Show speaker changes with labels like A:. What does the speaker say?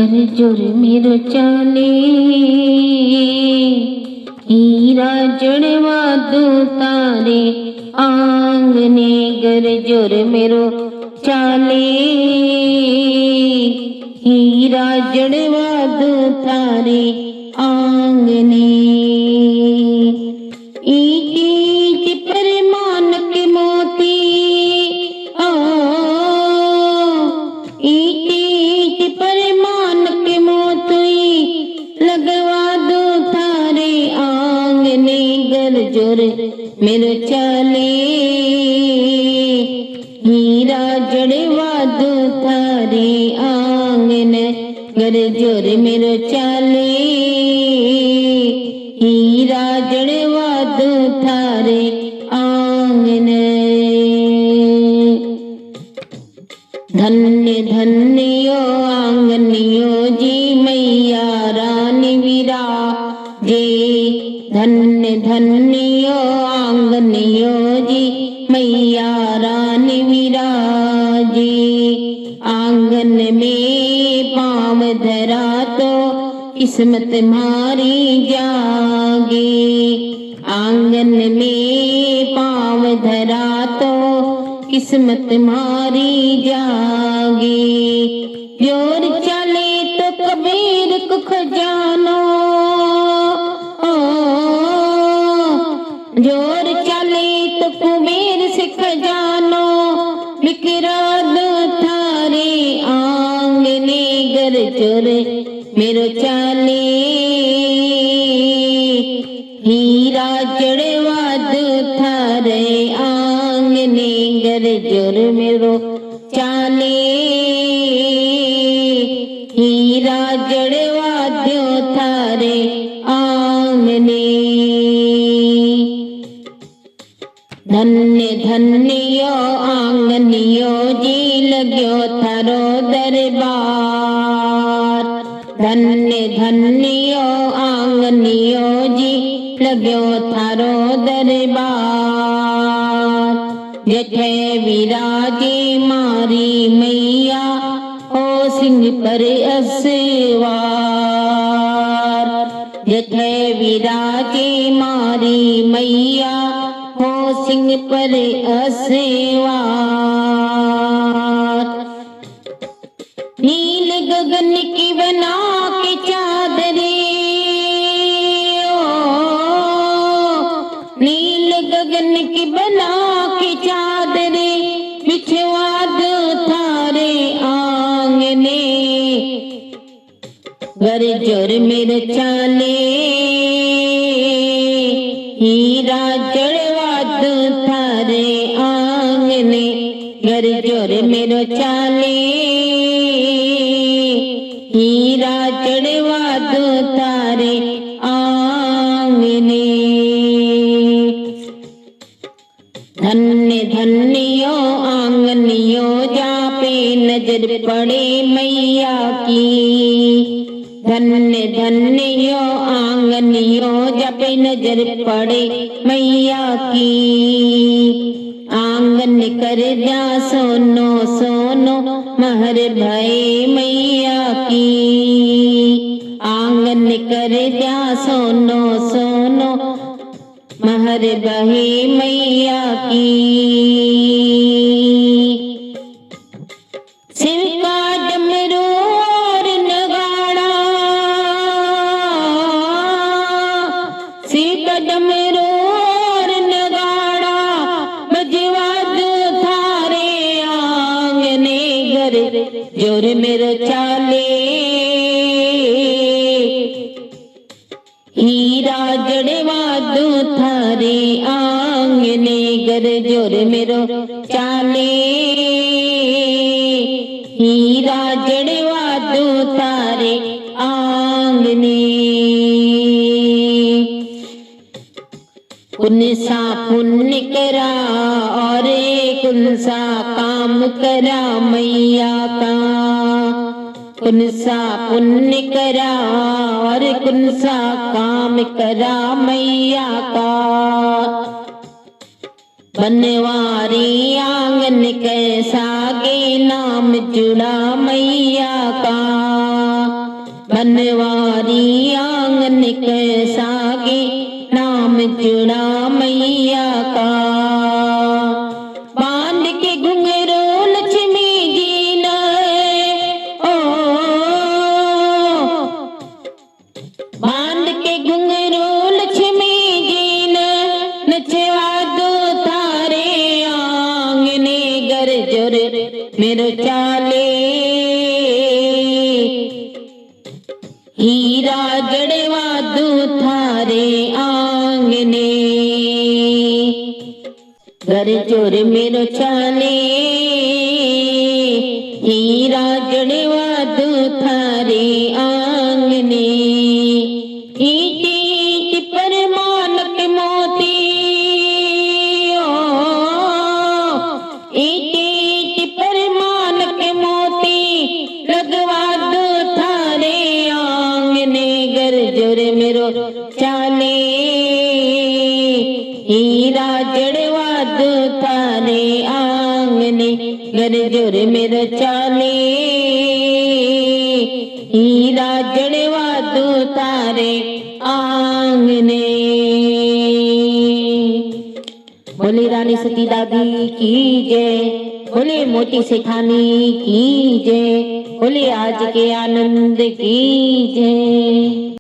A: जोर मेरो चाले हीरा जड़वा दो तारे आंगने गर जोर मेरो चाले हीरा जड़वा दो तारे आंगने ईच पर मानक मोती ईच पर मानक मोती लगवा दो थारे आंगने गर जोर मेरो चाले हीरा जड़वा दो थारे आंगने गर जोर मेरो चाले हीरा जड़वा दो थारे आंगने। धन्य धन्यो आंगनियो जी मैया रानी विराजे धन्य धन्यो आंगनियो जी मैया रानी विराजे आंगन में पाँव धरा तो किस्मत मारी जागे आंगन में पाँव धरा तो किस्मत मारी जागे जोर चले तो कबीर को खजानो जोर चले तो कुबेर से खजानो बिखरा दो थारे आंगने गर जोर मेरो चाले हीरा जड़वा दो थारे आंगने गर जोर मेरो चाले हीरा जड़वा दो थारे आंगने। धन्य धन्यो आंगनियो जी लगो थारो दरबार धन्य धन्यो आंगनियो जी लगो थारो दरबार जठे विराजे मारी मैया हो सिंह पर असवार जठे विराजे मारी मैया हो सिंह पर असवार नील गगन की बना के चादरे नील गगन की बना के चादरे बिछवा दो थारे आंगने गर जोर मेरे चाले हीरा जड़वा दो थारे आंगने गर जोर मेरो चाले हीरा जड़वा दो थारे आंगने। धन्य धन्यो आंगनियो जा पे नजर पड़े मैया की धन्य धन्यो आंगनियो जा पे नजर पड़े मैया की आंगन कर जा सोनो सोनो महर भय मैया की आंगन कर जा सोनो सोनो महर बहे मैया की शिव का डमरू और नगाड़ा शिव का डमरू और नगाड़ा बजवा दो थारे आंगने गर जोर मेरो चाले हीरा जड़वा दो थारे आंगने गर जोर मेरो चाले हीरा जड़वा दो थारे आंगने। कुन सा पुण्य करा और कुन सा काम करा मैया का कुन सा पुण्य करा और कुन सा काम करा मैया का बनवारी आंगन कैसा गे नाम जुड़ा मैया का बनवारी आंगन के सागे नाम जुड़ा मैया का। बांध के घुंघरू लक्ष्मी जी ने बांध के घुंघरू लक्ष्मी जी ने नचवा दो थारे आंगने गर जोर मेरो चाले। हीरा जड़वा दो थारे आंगने घर जोर मेरो चाले। हीरा जड़वा दो थारे आंगने। ईट ईट पर मानक मोती ईट ईट पर मानक मोती लगवा दो थारे आंगने घर जोर मेरो चाले। हीरा जड़वा दो थारे आंगने घर जोर मेरो चाले। हीरा जड़वा दो थारे आंगने। बोले रानी सती दादी की जय। बोले मोती सेठानी की जय। बोले आज के आनंद की जय।